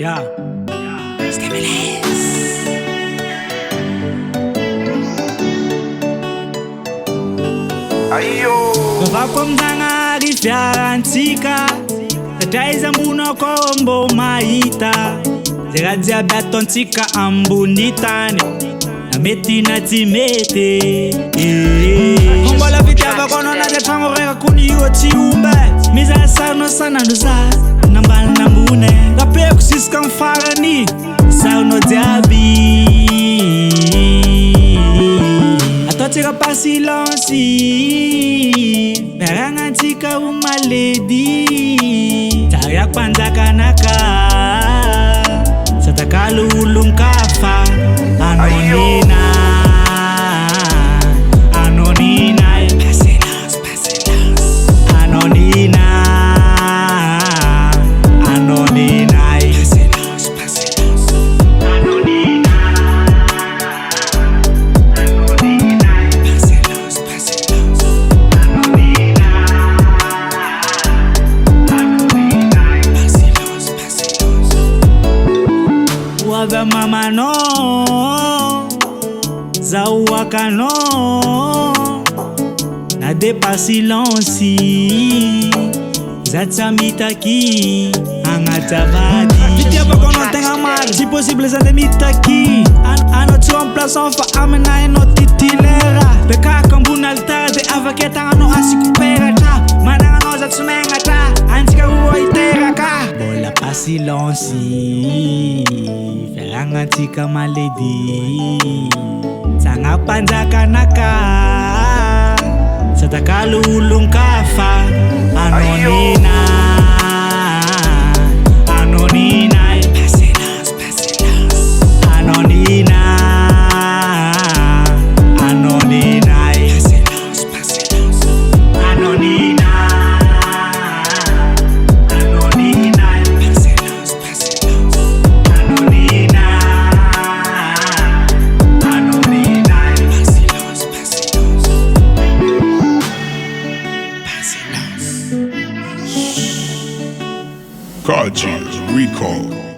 Yeah. Stimulus. Ayo. Vakomdanga rifiarantsika satria izy ambony kombo mahita zay jiaby ataontsika ambony tany na mety na tsy mety. Mbola fitiavako anao anaty tragno raikako ny io tsy omba mizaha sarinao sanandro za nambany nambony rapeko jusqu'à ny farany sarinao jiaby ataontsika par silence miaragnantsika ho maledy tsariako mpanjakanaka satakalo olon-kafa anonina anonina anonina anonina Waga mama no zawaka no na depa silence zatsamitaki angatsavady fitiavako anao tegna maro si possible zande mitaki anao tsy remplaçant fa amina enao titulaire bekaka ambony altara de avaky atagnanao asikoperatra managnanao za tsy megnatra antsika ho iteraka mbola pa silence fiaragnantsika maledy tsagnapanjakanaka satakalo olon-kafa anonina anonina anonina anonina anonina Kaji Recall.